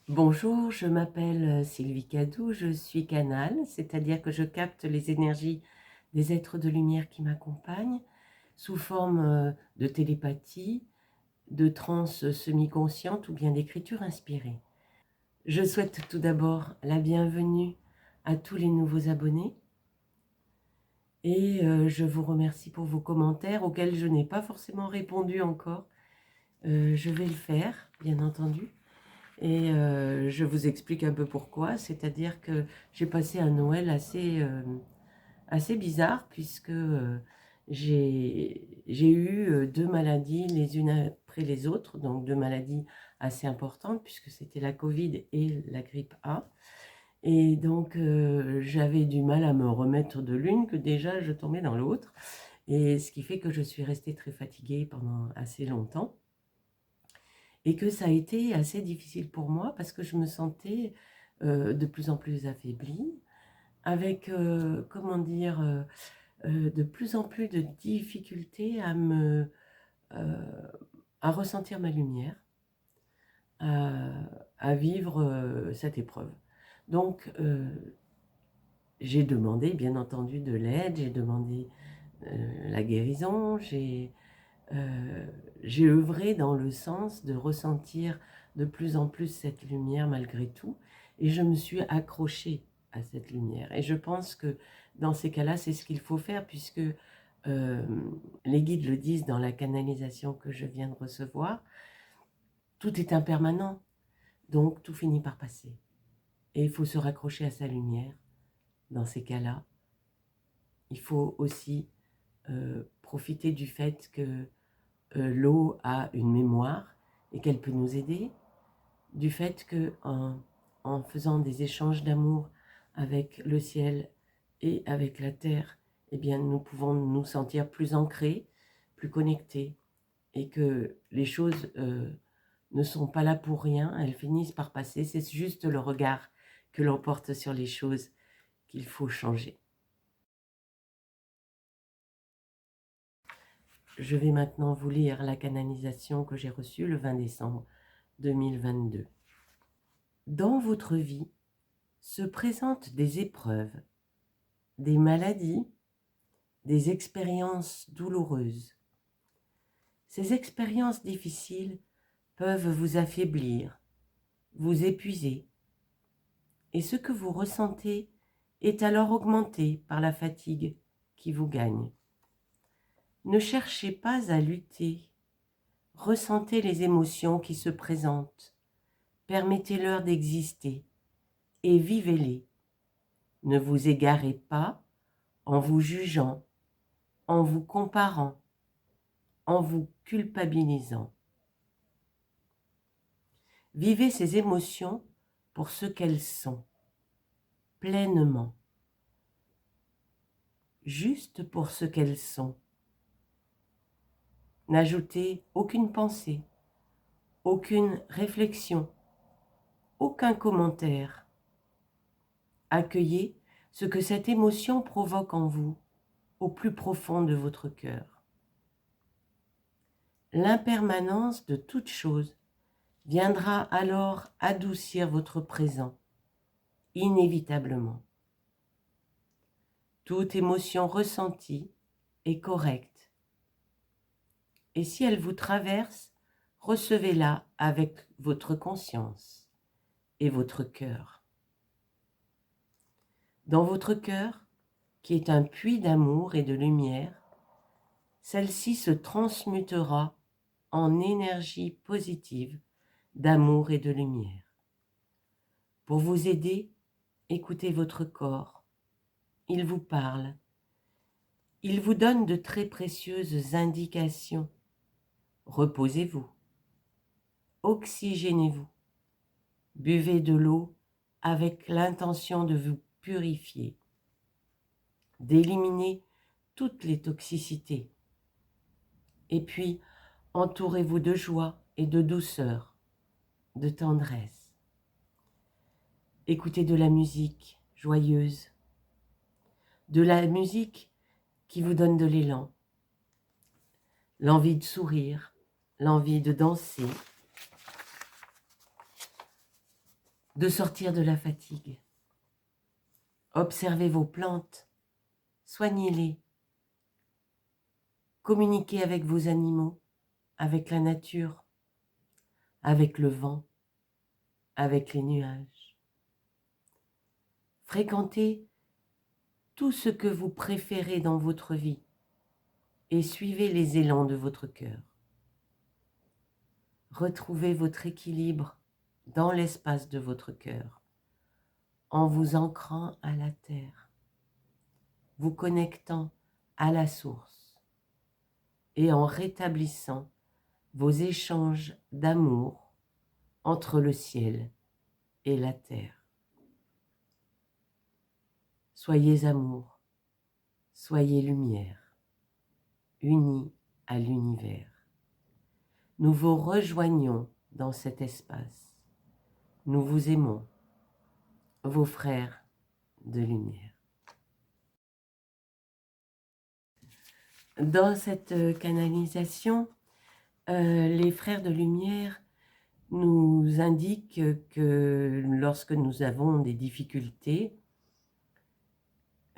Bonjour, je m'appelle Sylvie Cadou, je suis canal, c'est-à-dire que je capte les énergies des êtres de lumière qui m'accompagnent sous forme de télépathie, de transe semi-consciente ou bien d'écriture inspirée. Je souhaite tout d'abord la bienvenue à tous les nouveaux abonnés et je vous remercie pour vos commentaires auxquels je n'ai pas forcément répondu encore. Je vais le faire, bien entendu. Et je vous explique un peu pourquoi, c'est-à-dire que j'ai passé un Noël assez bizarre puisque j'ai eu deux maladies les unes après les autres, donc deux maladies assez importantes puisque c'était la Covid et la grippe A. Et donc j'avais du mal à me remettre de l'une que déjà je tombais dans l'autre. Et ce qui fait que je suis restée très fatiguée pendant assez longtemps. Et que ça a été assez difficile pour moi parce que je me sentais de plus en plus affaiblie, avec, comment dire, de plus en plus de difficultés à ressentir ma lumière, à, à vivre cette épreuve. Donc, j'ai demandé, bien entendu, de l'aide, j'ai demandé la guérison, Euh, j'ai œuvré dans le sens de ressentir de plus en plus cette lumière malgré tout, et je me suis accrochée à cette lumière. Et je pense que dans ces cas-là, c'est ce qu'il faut faire, puisque les guides le disent dans la canalisation que je viens de recevoir, tout est impermanent, donc tout finit par passer. Et il faut se raccrocher à sa lumière dans ces cas-là. Il faut aussi profiter du fait que l'eau a une mémoire et qu'elle peut nous aider, du fait que en faisant des échanges d'amour avec le ciel et avec la terre, eh bien, nous pouvons nous sentir plus ancrés, plus connectés, et que les choses ne sont pas là pour rien, elles finissent par passer, c'est juste le regard que l'on porte sur les choses qu'il faut changer. Je vais maintenant vous lire la canalisation que j'ai reçue le 20 décembre 2022. Dans votre vie se présentent des épreuves, des maladies, des expériences douloureuses. Ces expériences difficiles peuvent vous affaiblir, vous épuiser, et ce que vous ressentez est alors augmenté par la fatigue qui vous gagne. Ne cherchez pas à lutter, ressentez les émotions qui se présentent, permettez-leur d'exister et vivez-les. Ne vous égarez pas en vous jugeant, en vous comparant, en vous culpabilisant. Vivez ces émotions pour ce qu'elles sont, pleinement, juste pour ce qu'elles sont. N'ajoutez aucune pensée, aucune réflexion, aucun commentaire. Accueillez ce que cette émotion provoque en vous, au plus profond de votre cœur. L'impermanence de toute chose viendra alors adoucir votre présent, inévitablement. Toute émotion ressentie est correcte. Et si elle vous traverse, recevez-la avec votre conscience et votre cœur. Dans votre cœur, qui est un puits d'amour et de lumière, celle-ci se transmutera en énergie positive d'amour et de lumière. Pour vous aider, écoutez votre corps. Il vous parle. Il vous donne de très précieuses indications. Reposez-vous. Oxygénez-vous. Buvez de l'eau avec l'intention de vous purifier, d'éliminer toutes les toxicités. Et puis, entourez-vous de joie et de douceur, de tendresse. Écoutez de la musique joyeuse, de la musique qui vous donne de l'élan, l'envie de sourire, l'envie de danser. de sortir de la fatigue. Observez vos plantes, soignez-les, communiquez avec vos animaux, avec la nature, avec le vent, avec les nuages. Fréquentez tout ce que vous préférez dans votre vie et suivez les élans de votre cœur. Retrouvez votre équilibre dans l'espace de votre cœur en vous ancrant à la terre, vous connectant à la source et en rétablissant vos échanges d'amour entre le ciel et la terre. Soyez amour, soyez lumière, unis à l'univers. Nous vous rejoignons dans cet espace. Nous vous aimons, vos frères de lumière. Dans cette canalisation, les frères de lumière nous indiquent que lorsque nous avons des difficultés,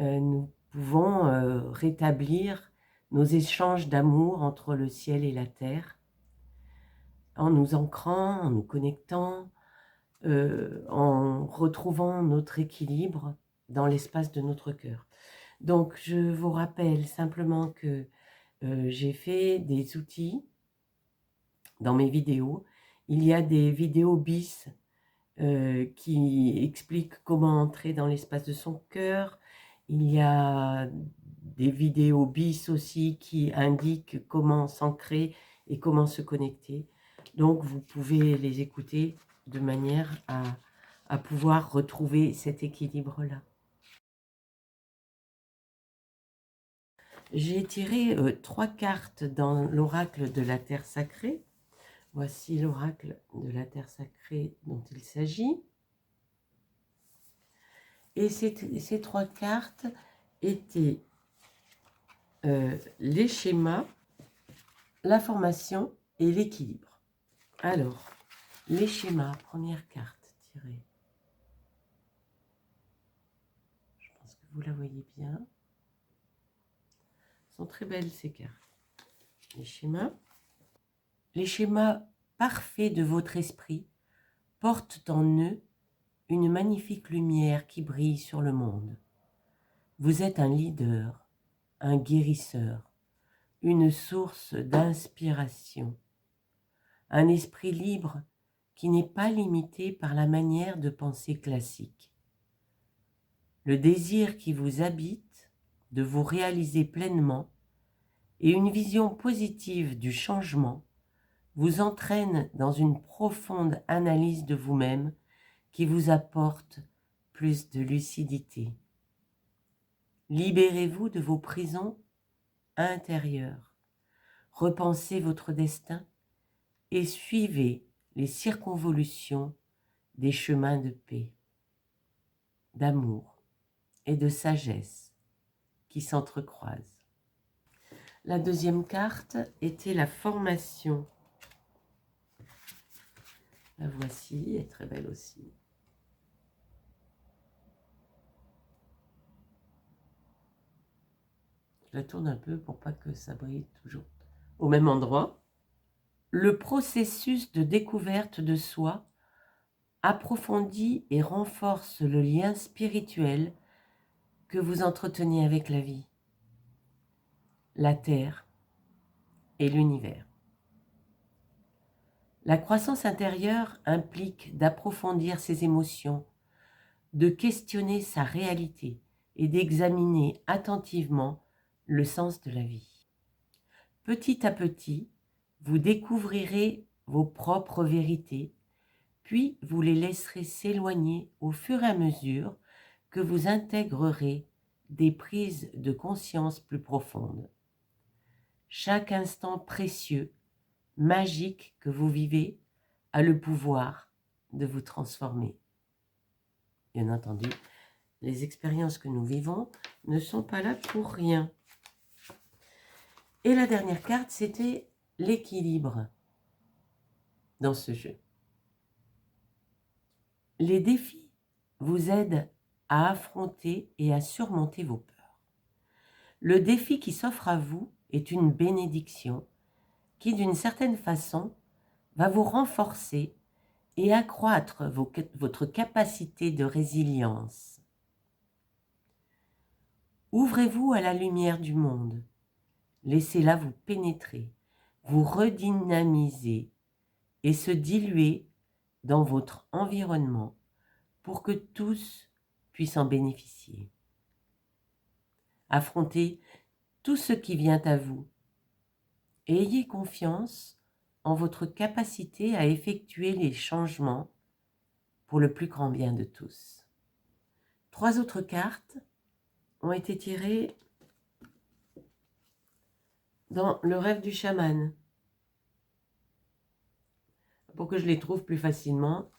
nous pouvons rétablir nos échanges d'amour entre le ciel et la terre, en nous ancrant, en nous connectant, en retrouvant notre équilibre dans l'espace de notre cœur. Donc, je vous rappelle simplement que j'ai fait des outils dans mes vidéos. Il y a des vidéos bis qui expliquent comment entrer dans l'espace de son cœur. Il y a des vidéos bis aussi qui indiquent comment s'ancrer et comment se connecter. Donc, vous pouvez les écouter de manière à pouvoir retrouver cet équilibre-là. J'ai tiré 3 cartes dans l'oracle de la Terre sacrée. Voici l'oracle de la Terre sacrée dont il s'agit. Et ces 3 cartes étaient les schémas, la formation et l'équilibre. Alors, les schémas, première carte tirée. Je pense que vous la voyez bien. Elles sont très belles ces cartes. Les schémas. Les schémas parfaits de votre esprit portent en eux une magnifique lumière qui brille sur le monde. Vous êtes un leader, un guérisseur, une source d'inspiration, un esprit libre qui n'est pas limité par la manière de penser classique. Le désir qui vous habite de vous réaliser pleinement et une vision positive du changement vous entraînent dans une profonde analyse de vous-même qui vous apporte plus de lucidité. Libérez-vous de vos prisons intérieures, repensez votre destin et suivez les circonvolutions des chemins de paix, d'amour et de sagesse qui s'entrecroisent. La deuxième carte était la formation. La voici, elle est très belle aussi. Je la tourne un peu pour pas que ça brille toujours au même endroit. Le processus de découverte de soi approfondit et renforce le lien spirituel que vous entretenez avec la vie, la terre et l'univers. La croissance intérieure implique d'approfondir ses émotions, de questionner sa réalité et d'examiner attentivement le sens de la vie. Petit à petit, vous découvrirez vos propres vérités, puis vous les laisserez s'éloigner au fur et à mesure que vous intégrerez des prises de conscience plus profondes. Chaque instant précieux, magique que vous vivez a le pouvoir de vous transformer. Bien entendu, les expériences que nous vivons ne sont pas là pour rien. Et la dernière carte, c'était l'équilibre dans ce jeu. Les défis vous aident à affronter et à surmonter vos peurs. Le défi qui s'offre à vous est une bénédiction qui, d'une certaine façon, va vous renforcer et accroître votre capacité de résilience. Ouvrez-vous à la lumière du monde. Laissez-la vous pénétrer, vous redynamiser et se diluer dans votre environnement pour que tous puissent en bénéficier. Affrontez tout ce qui vient à vous et ayez confiance en votre capacité à effectuer les changements pour le plus grand bien de tous. 3 autres cartes ont été tirées dans le rêve du chaman. Pour que je les trouve plus facilement,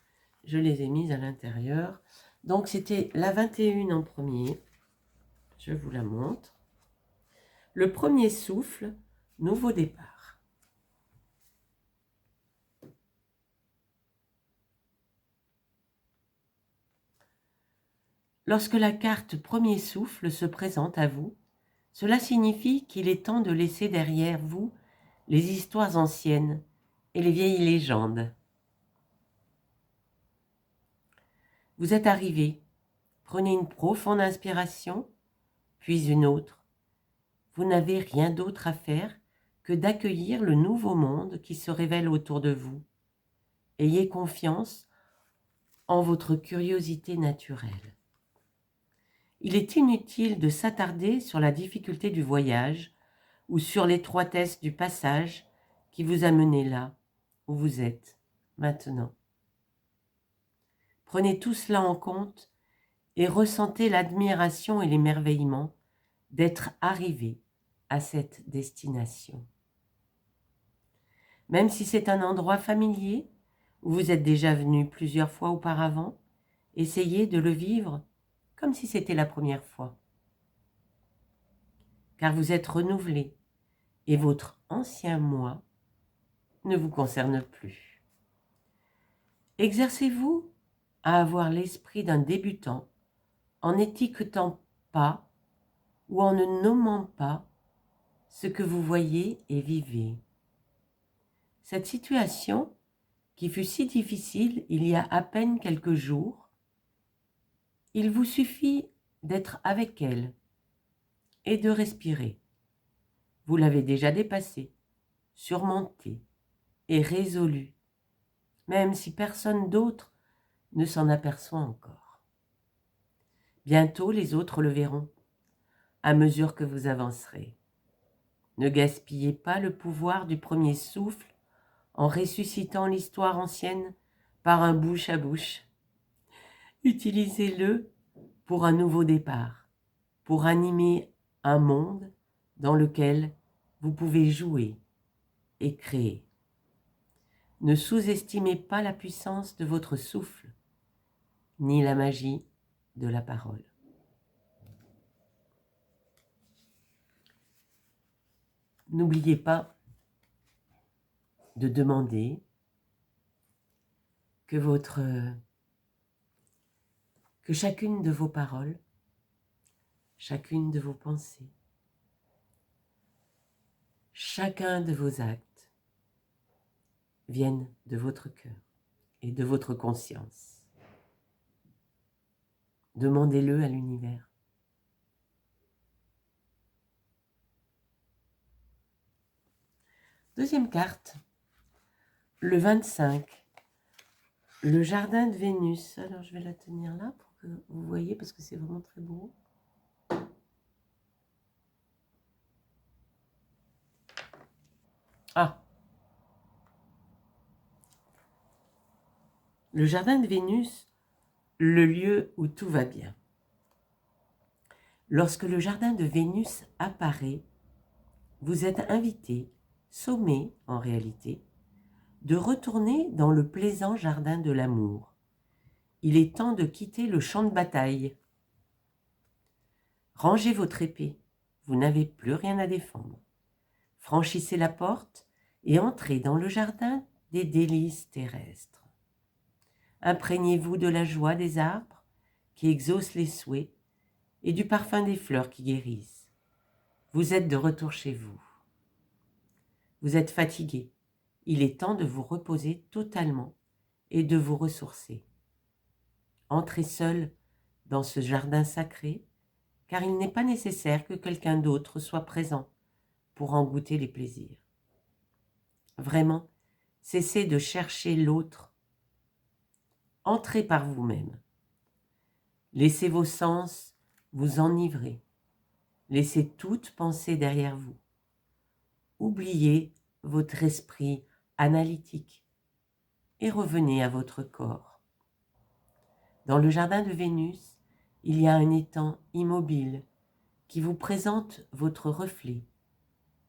je les ai mises à l'intérieur. Donc c'était la 21 en premier. Je vous la montre. Le premier souffle, nouveau départ. Lorsque la carte premier souffle se présente à vous, cela signifie qu'il est temps de laisser derrière vous les histoires anciennes et les vieilles légendes. Vous êtes arrivé, prenez une profonde inspiration, puis une autre. Vous n'avez rien d'autre à faire que d'accueillir le nouveau monde qui se révèle autour de vous. Ayez confiance en votre curiosité naturelle. Il est inutile de s'attarder sur la difficulté du voyage ou sur l'étroitesse du passage qui vous a mené là où vous êtes maintenant. Prenez tout cela en compte et ressentez l'admiration et l'émerveillement d'être arrivé à cette destination. Même si c'est un endroit familier où vous êtes déjà venu plusieurs fois auparavant, essayez de le vivre comme si c'était la première fois. Car vous êtes renouvelé et votre ancien moi ne vous concerne plus. Exercez-vous à avoir l'esprit d'un débutant en n'étiquetant pas ou en ne nommant pas ce que vous voyez et vivez. Cette situation, qui fut si difficile il y a à peine quelques jours, il vous suffit d'être avec elle et de respirer. Vous l'avez déjà dépassée, surmontée et résolue, même si personne d'autre ne s'en aperçoit encore. Bientôt les autres le verront, à mesure que vous avancerez. Ne gaspillez pas le pouvoir du premier souffle en ressuscitant l'histoire ancienne par un bouche à bouche. Utilisez-le pour un nouveau départ, pour animer un monde dans lequel vous pouvez jouer et créer. Ne sous-estimez pas la puissance de votre souffle, ni la magie de la parole. N'oubliez pas de demander que chacune de vos paroles, chacune de vos pensées, chacun de vos actes viennent de votre cœur et de votre conscience. Demandez-le à l'univers. Deuxième carte, le 25, le jardin de Vénus. Alors je vais la tenir là pour que vous voyez parce que c'est vraiment très beau. Ah, le jardin de Vénus, le lieu où tout va bien. Lorsque le jardin de Vénus apparaît, vous êtes invité, sommé en réalité, de retourner dans le plaisant jardin de l'amour. Il est temps de quitter le champ de bataille. Rangez votre épée, vous n'avez plus rien à défendre. Franchissez la porte et entrez dans le jardin des délices terrestres. Imprégnez-vous de la joie des arbres qui exaucent les souhaits et du parfum des fleurs qui guérissent. Vous êtes de retour chez vous. Vous êtes fatigué. Il est temps de vous reposer totalement et de vous ressourcer. Entrez seul dans ce jardin sacré, car il n'est pas nécessaire que quelqu'un d'autre soit présent pour en goûter les plaisirs. Vraiment, cessez de chercher l'autre. Entrez par vous-même. Laissez vos sens vous enivrer. Laissez toute pensée derrière vous. Oubliez votre esprit analytique et revenez à votre corps. Dans le jardin de Vénus, il y a un étang immobile qui vous présente votre reflet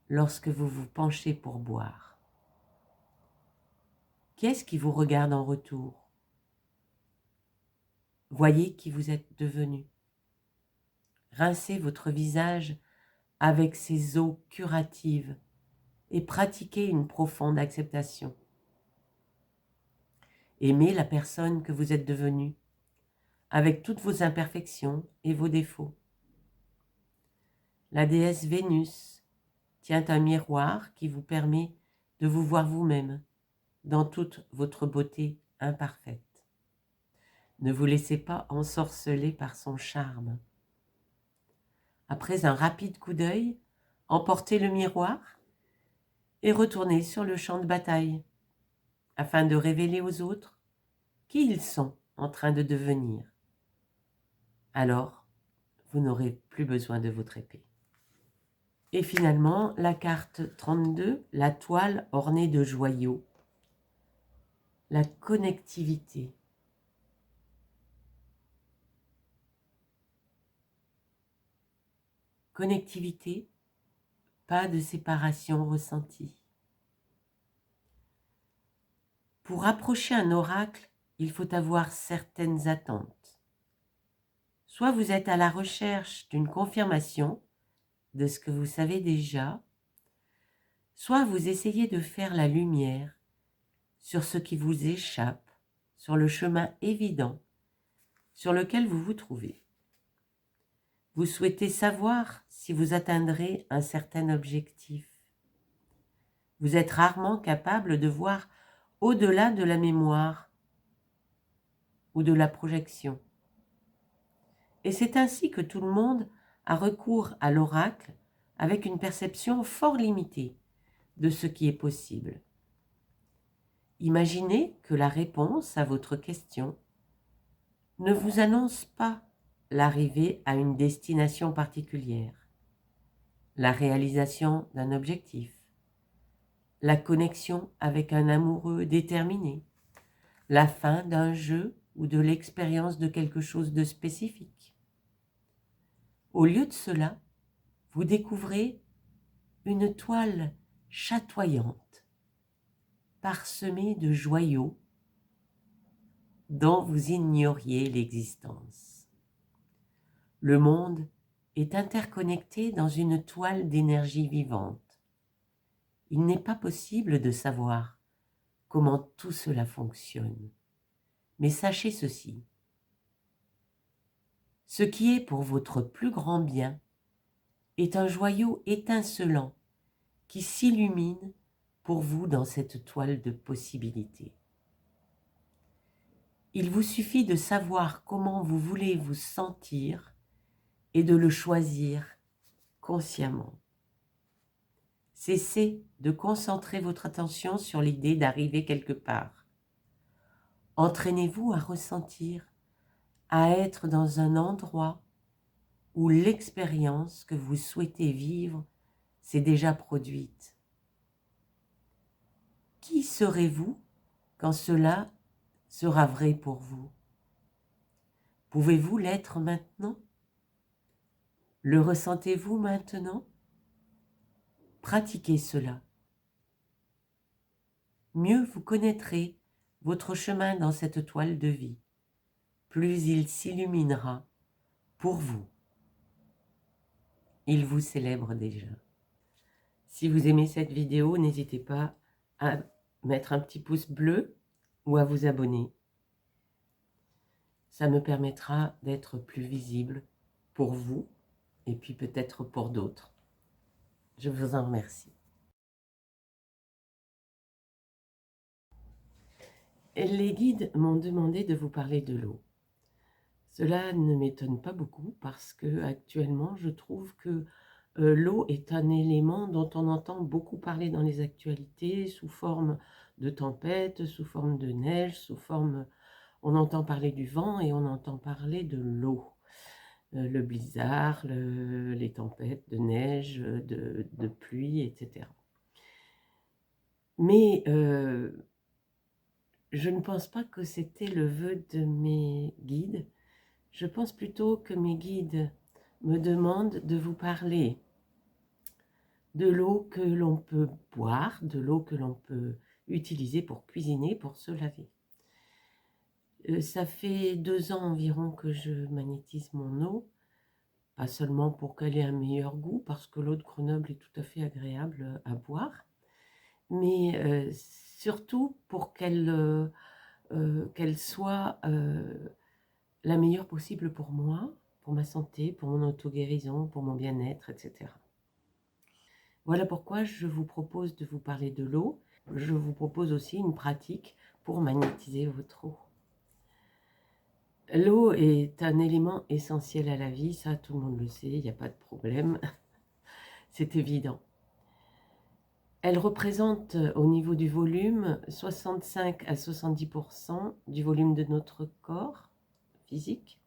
lorsque vous vous penchez pour boire. Qu'est-ce qui vous regarde en retour? Voyez qui vous êtes devenu. Rincez votre visage avec ces eaux curatives et pratiquez une profonde acceptation. Aimez la personne que vous êtes devenue, avec toutes vos imperfections et vos défauts. La déesse Vénus tient un miroir qui vous permet de vous voir vous-même dans toute votre beauté imparfaite. Ne vous laissez pas ensorceler par son charme. Après un rapide coup d'œil, emportez le miroir et retournez sur le champ de bataille afin de révéler aux autres qui ils sont en train de devenir. Alors, vous n'aurez plus besoin de votre épée. Et finalement, la carte 32, la toile ornée de joyaux, la connectivité. Connectivité, pas de séparation ressentie. Pour approcher un oracle, il faut avoir certaines attentes. Soit vous êtes à la recherche d'une confirmation de ce que vous savez déjà, soit vous essayez de faire la lumière sur ce qui vous échappe, sur le chemin évident sur lequel vous vous trouvez. Vous souhaitez savoir si vous atteindrez un certain objectif. Vous êtes rarement capable de voir au-delà de la mémoire ou de la projection. Et c'est ainsi que tout le monde a recours à l'oracle avec une perception fort limitée de ce qui est possible. Imaginez que la réponse à votre question ne vous annonce pas l'arrivée à une destination particulière, la réalisation d'un objectif, la connexion avec un amoureux déterminé, la fin d'un jeu ou de l'expérience de quelque chose de spécifique. Au lieu de cela, vous découvrez une toile chatoyante, parsemée de joyaux dont vous ignoriez l'existence. Le monde est interconnecté dans une toile d'énergie vivante. Il n'est pas possible de savoir comment tout cela fonctionne. Mais sachez ceci, ce qui est pour votre plus grand bien est un joyau étincelant qui s'illumine pour vous dans cette toile de possibilités. Il vous suffit de savoir comment vous voulez vous sentir et de le choisir consciemment. Cessez de concentrer votre attention sur l'idée d'arriver quelque part. Entraînez-vous à ressentir, à être dans un endroit où l'expérience que vous souhaitez vivre s'est déjà produite. Qui serez-vous quand cela sera vrai pour vous? Pouvez-vous l'être maintenant? Le ressentez-vous maintenant? Pratiquez cela. Mieux vous connaîtrez votre chemin dans cette toile de vie, plus il s'illuminera pour vous. Il vous célèbre déjà. Si vous aimez cette vidéo, n'hésitez pas à mettre un petit pouce bleu ou à vous abonner. Ça me permettra d'être plus visible pour vous et puis peut-être pour d'autres. Je vous en remercie. Les guides m'ont demandé de vous parler de l'eau. Cela ne m'étonne pas beaucoup parce que actuellement, je trouve que l'eau est un élément dont on entend beaucoup parler dans les actualités sous forme de tempête, sous forme de neige, on entend parler du vent et on entend parler de l'eau. Le blizzard, les tempêtes de neige, de pluie, etc. Mais je ne pense pas que c'était le vœu de mes guides. Je pense plutôt que mes guides me demandent de vous parler de l'eau que l'on peut boire, de l'eau que l'on peut utiliser pour cuisiner, pour se laver. Ça fait 2 ans environ que je magnétise mon eau, pas seulement pour qu'elle ait un meilleur goût, parce que l'eau de Grenoble est tout à fait agréable à boire, mais surtout pour qu'elle soit la meilleure possible pour moi, pour ma santé, pour mon auto-guérison, pour mon bien-être, etc. Voilà pourquoi je vous propose de vous parler de l'eau. Je vous propose aussi une pratique pour magnétiser votre eau. L'eau est un élément essentiel à la vie, ça tout le monde le sait, il n'y a pas de problème, c'est évident. Elle représente au niveau du volume 65 à 70% du volume de notre corps physique.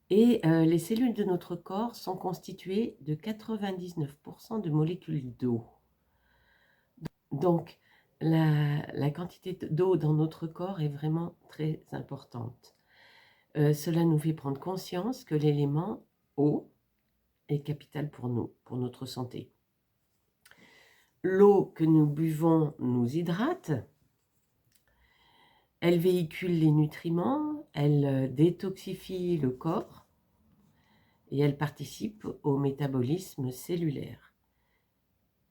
Et les cellules de notre corps sont constituées de 99% de molécules d'eau. Donc, la quantité d'eau dans notre corps est vraiment très importante. Cela nous fait prendre conscience que l'élément eau est capital pour nous, pour notre santé. L'eau que nous buvons nous hydrate, elle véhicule les nutriments, elle détoxifie le corps et elle participe au métabolisme cellulaire.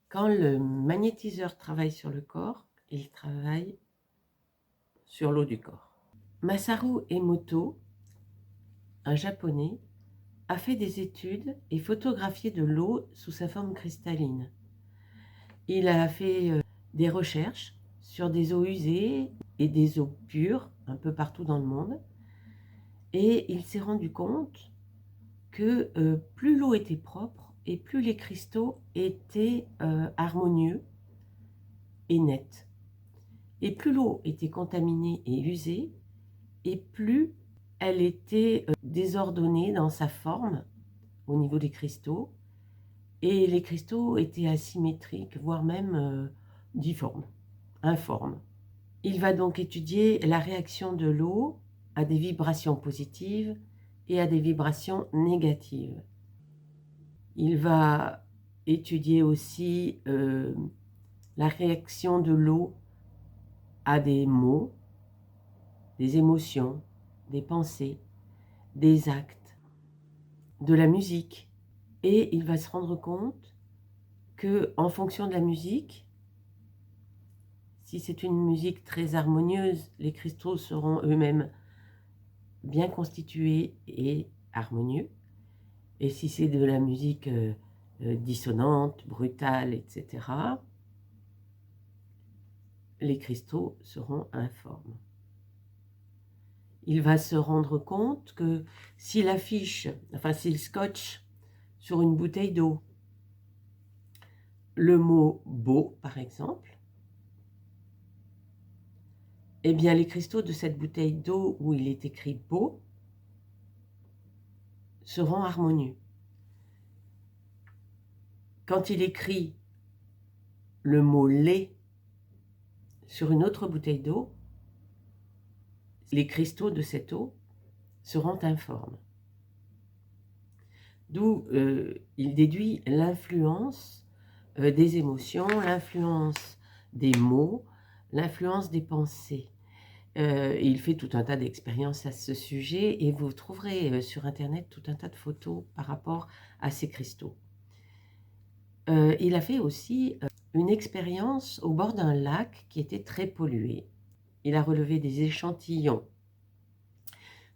Quand le magnétiseur travaille sur le corps, il travaille sur l'eau du corps. Masaru Emoto, un japonais, a fait des études et photographié de l'eau sous sa forme cristalline. Il a fait des recherches sur des eaux usées et des eaux pures un peu partout dans le monde. Et il s'est rendu compte que plus l'eau était propre et plus les cristaux étaient harmonieux et nets. Et plus l'eau était contaminée et usée, et plus elle était désordonnée dans sa forme au niveau des cristaux, et les cristaux étaient asymétriques, voire même difformes, informes. Il va donc étudier la réaction de l'eau à des vibrations positives et à des vibrations négatives. Il va étudier aussi la réaction de l'eau à des mots, des émotions, des pensées, des actes, de la musique. Et il va se rendre compte que, en fonction de la musique, si c'est une musique très harmonieuse, les cristaux seront eux-mêmes bien constitués et harmonieux. Et si c'est de la musique dissonante, brutale, etc., les cristaux seront informes. Il va se rendre compte que s'il affiche, s'il scotche sur une bouteille d'eau le mot beau, par exemple, eh bien les cristaux de cette bouteille d'eau où il est écrit beau seront harmonieux. Quand il écrit le mot lait sur une autre bouteille d'eau, les cristaux de cette eau seront informes. D'où il déduit l'influence des émotions, l'influence des mots, l'influence des pensées. Il fait tout un tas d'expériences à ce sujet et vous trouverez sur Internet tout un tas de photos par rapport à ces cristaux. Il a fait aussi une expérience au bord d'un lac qui était très pollué. Il a relevé des échantillons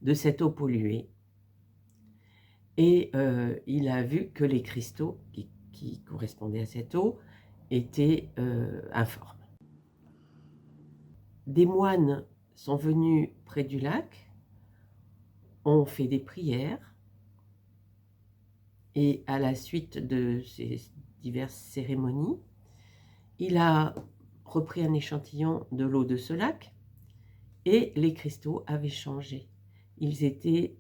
de cette eau polluée. Et il a vu que les cristaux qui correspondaient à cette eau étaient informes. Des moines sont venus près du lac, ont fait des prières, et à la suite de ces diverses cérémonies, il a repris un échantillon de l'eau de ce lac, et les cristaux avaient changé. Ils étaient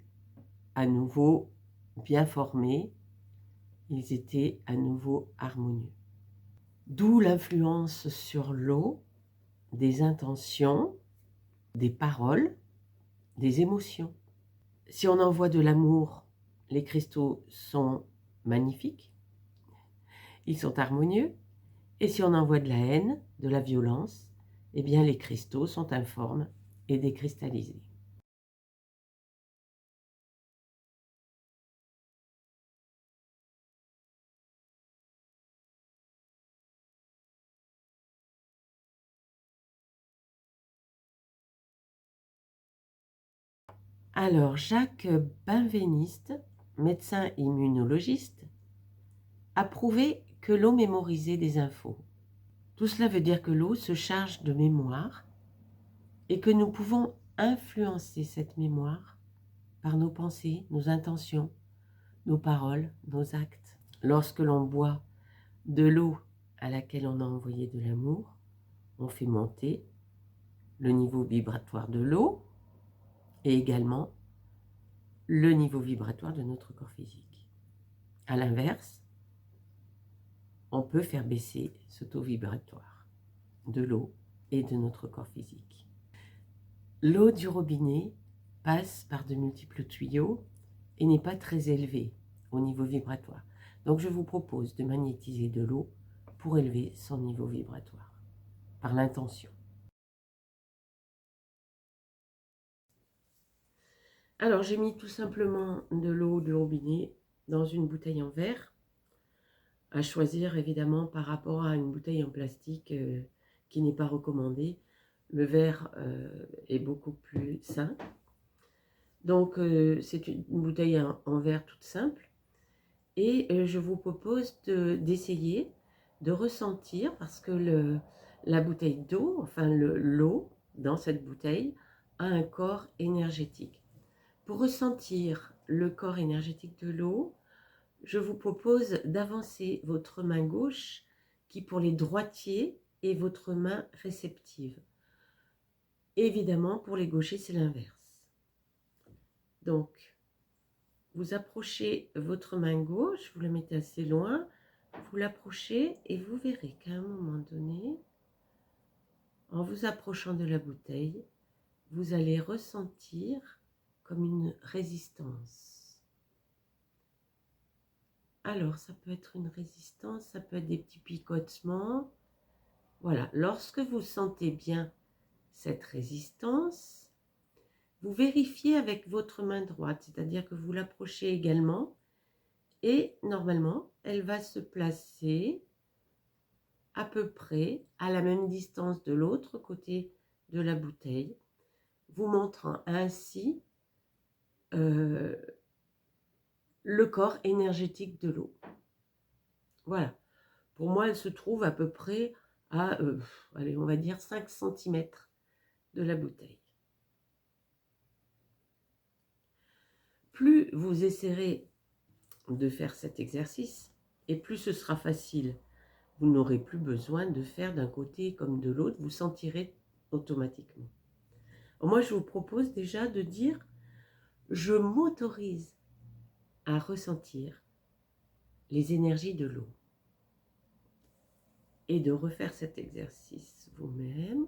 à nouveau bien formés, ils étaient à nouveau harmonieux. D'où l'influence sur l'eau des intentions, des paroles, des émotions. Si on envoie de l'amour, les cristaux sont magnifiques, ils sont harmonieux. Et si on envoie de la haine, de la violence, eh bien les cristaux sont informes et décristallisés. Alors, Jacques Benveniste, médecin immunologiste, a prouvé que l'eau mémorisait des infos. Tout cela veut dire que l'eau se charge de mémoire et que nous pouvons influencer cette mémoire par nos pensées, nos intentions, nos paroles, nos actes. Lorsque l'on boit de l'eau à laquelle on a envoyé de l'amour, on fait monter le niveau vibratoire de l'eau et également le niveau vibratoire de notre corps physique. À l'inverse, on peut faire baisser ce taux vibratoire de l'eau et de notre corps physique. L'eau du robinet passe par de multiples tuyaux et n'est pas très élevée au niveau vibratoire. Donc je vous propose de magnétiser de l'eau pour élever son niveau vibratoire par l'intention. Alors j'ai mis tout simplement de l'eau du robinet dans une bouteille en verre, à choisir évidemment par rapport à une bouteille en plastique qui n'est pas recommandée. Le verre est beaucoup plus sain. Donc c'est une bouteille en verre toute simple. Et je vous propose d'essayer de ressentir, parce que la bouteille d'eau, enfin l'eau dans cette bouteille, a un corps énergétique. Pour ressentir le corps énergétique de l'eau, je vous propose d'avancer votre main gauche, qui pour les droitiers est votre main réceptive. Évidemment, pour les gauchers, c'est l'inverse. Donc, vous approchez votre main gauche, vous la mettez assez loin, vous l'approchez et vous verrez qu'à un moment donné, en vous approchant de la bouteille, vous allez ressentir comme une résistance. Alors, ça peut être une résistance, ça peut être des petits picotements. Voilà, lorsque vous sentez bien cette résistance, vous vérifiez avec votre main droite, c'est-à-dire que vous l'approchez également et normalement, elle va se placer à peu près à la même distance de l'autre côté de la bouteille, vous montrant ainsi le corps énergétique de l'eau. Voilà. Pour moi, elle se trouve à peu près à, allez, on va dire 5 cm de la bouteille. Plus vous essaierez de faire cet exercice, et plus ce sera facile. Vous n'aurez plus besoin de faire d'un côté comme de l'autre, vous sentirez automatiquement. Moi, je vous propose déjà de dire « Je m'autorise à ressentir les énergies de l'eau » et de refaire cet exercice vous-même.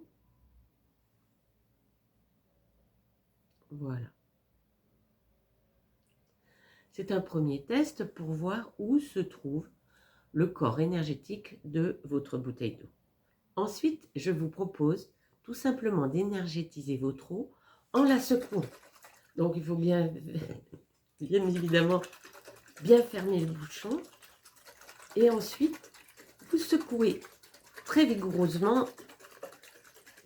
Voilà. C'est un premier test pour voir où se trouve le corps énergétique de votre bouteille d'eau. Ensuite, je vous propose tout simplement d'énergétiser votre eau en la secouant. Donc, il faut bien évidemment, bien fermer le bouchon. Et ensuite, vous secouez très vigoureusement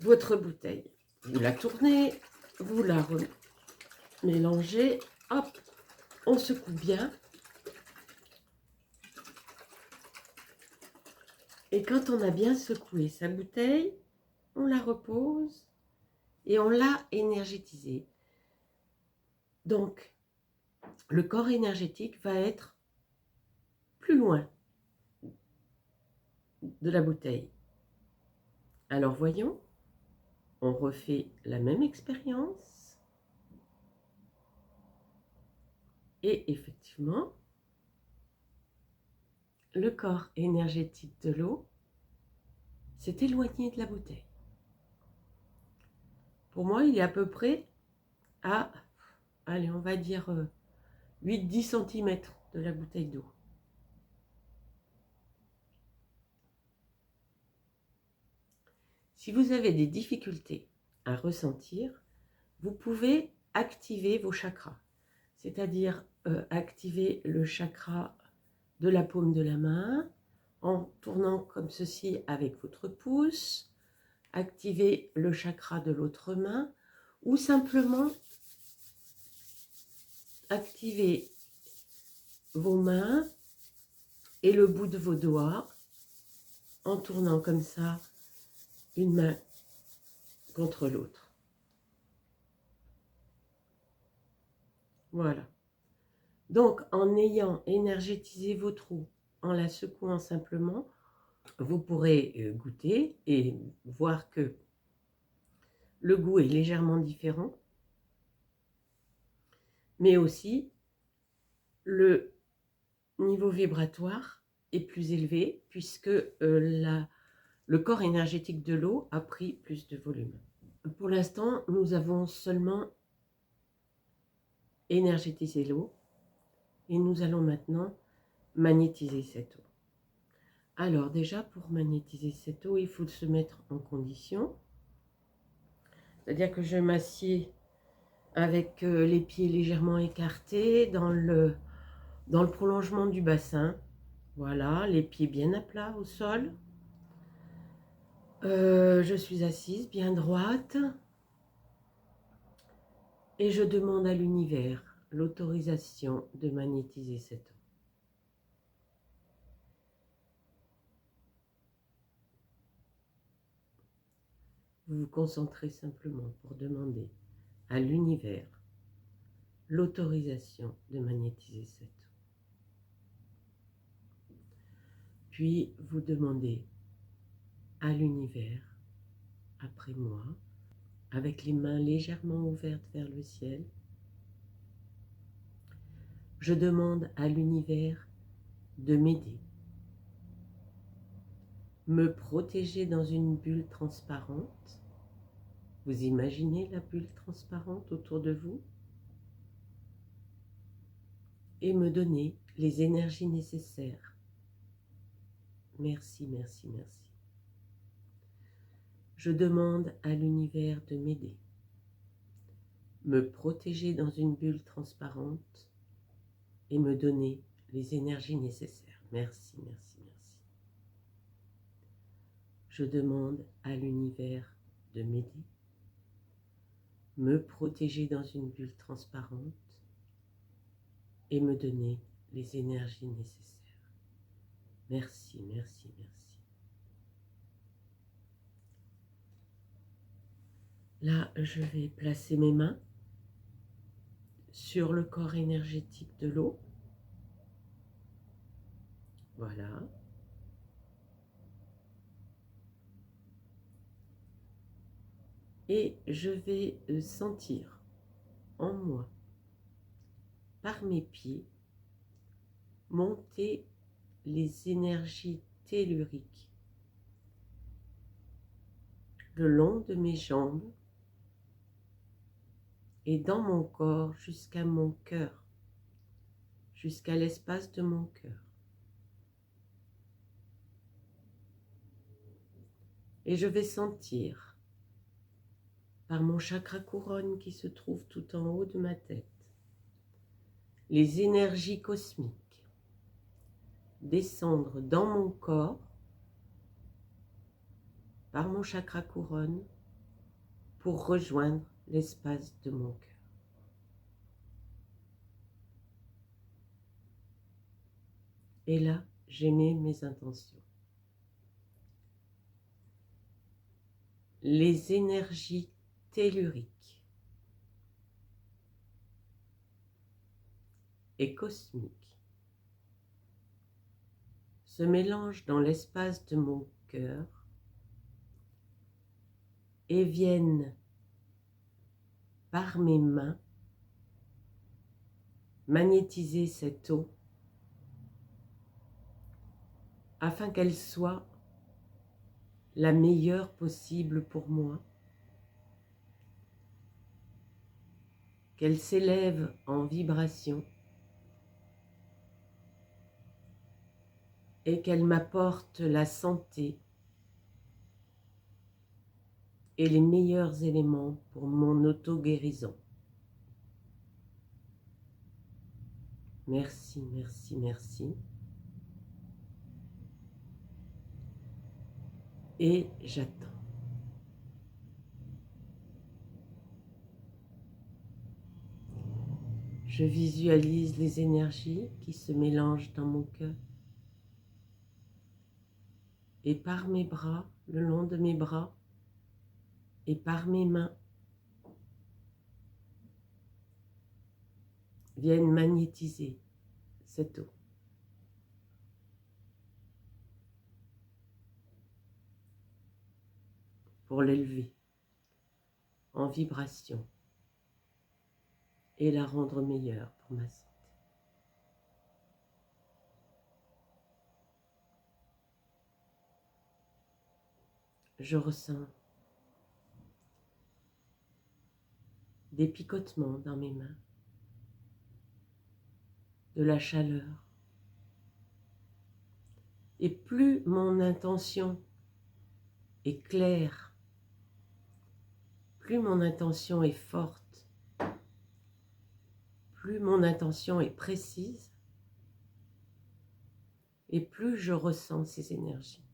votre bouteille. Vous la tournez, vous la mélanger. Hop, on secoue bien. Et quand on a bien secoué sa bouteille, on la repose et on l'a énergétisée. Donc, le corps énergétique va être plus loin de la bouteille. Alors voyons, on refait la même expérience. Et effectivement, le corps énergétique de l'eau s'est éloigné de la bouteille. Pour moi, il est à peu près à, allez, on va dire 8-10 cm de la bouteille d'eau. Si vous avez des difficultés à ressentir, vous pouvez activer vos chakras, c'est-à-dire activer le chakra de la paume de la main en tournant comme ceci avec votre pouce, activer le chakra de l'autre main ou simplement activer vos mains et le bout de vos doigts en tournant comme ça une main contre l'autre. Voilà. Donc, en ayant énergétisé vos trous, en la secouant simplement, vous pourrez goûter et voir que le goût est légèrement différent, mais aussi le niveau vibratoire est plus élevé puisque le corps énergétique de l'eau a pris plus de volume. Pour l'instant, nous avons seulement énergétisé l'eau et nous allons maintenant magnétiser cette eau. Alors déjà, pour magnétiser cette eau, il faut se mettre en condition. C'est-à-dire que je m'assieds avec les pieds légèrement écartés dans le prolongement du bassin. Voilà, les pieds bien à plat au sol. Je suis assise, bien droite. Et je demande à l'univers l'autorisation de magnétiser cette eau. Vous vous concentrez simplement pour demander à l'univers l'autorisation de magnétiser cette eau. Puis vous demandez à l'univers, après moi, avec les mains légèrement ouvertes vers le ciel, je demande à l'univers de m'aider, me protéger dans une bulle transparente. Vous imaginez la bulle transparente autour de vous? Et me donner les énergies nécessaires. Merci, merci, merci. Je demande à l'univers de m'aider, me protéger dans une bulle transparente et me donner les énergies nécessaires. Merci, merci, merci. Je demande à l'univers de m'aider, me protéger dans une bulle transparente et me donner les énergies nécessaires. Merci, merci, merci. Là, je vais placer mes mains sur le corps énergétique de l'eau. Voilà. Et je vais sentir en moi, par mes pieds, monter les énergies telluriques le long de mes jambes et dans mon corps jusqu'à mon cœur, jusqu'à l'espace de mon cœur. Et je vais sentir par mon chakra couronne qui se trouve tout en haut de ma tête les énergies cosmiques descendre dans mon corps par mon chakra couronne pour rejoindre l'espace de mon cœur. Et là, j'émets mes intentions. Les énergies telluriques et cosmiques se mélangent dans l'espace de mon cœur et viennent par mes mains magnétiser cette eau afin qu'elle soit la meilleure possible pour moi, qu'elle s'élève en vibration et qu'elle m'apporte la santé et les meilleurs éléments pour mon auto-guérison. Merci, merci, merci. Et j'attends. Je visualise les énergies qui se mélangent dans mon cœur. Et par mes bras, le long de mes bras, et par mes mains, viennent magnétiser cette eau. Pour l'élever en vibration et la rendre meilleure pour ma santé. Je ressens des picotements dans mes mains, de la chaleur. Et plus mon intention est claire, plus mon intention est forte, plus mon intention est précise, et plus je ressens ces énergies.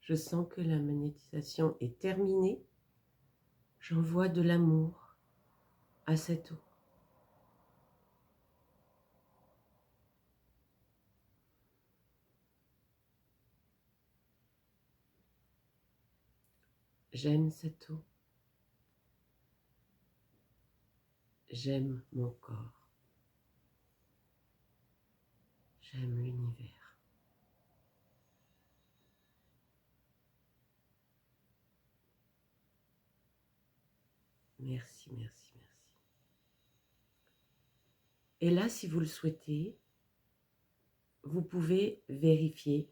Je sens que la magnétisation est terminée. J'envoie de l'amour à cette eau. J'aime cette eau. J'aime mon corps. J'aime l'univers. Merci, merci, merci. Et là, si vous le souhaitez, vous pouvez vérifier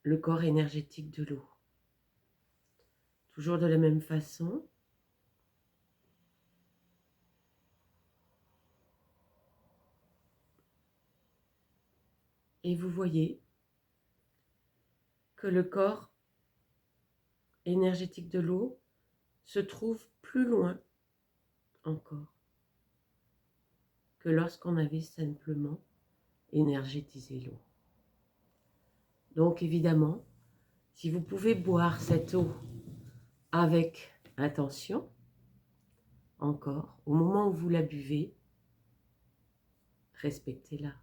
le corps énergétique de l'eau. Toujours de la même façon. Et vous voyez que le corps énergétique de l'eau se trouve plus loin encore que lorsqu'on avait simplement énergétisé l'eau. Donc évidemment, si vous pouvez boire cette eau avec attention, encore, au moment où vous la buvez, respectez-la,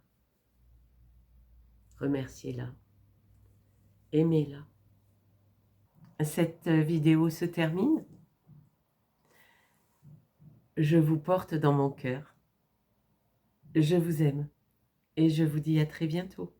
remerciez-la, aimez-la. Cette vidéo se termine. Je vous porte dans mon cœur. Je vous aime et je vous dis à très bientôt.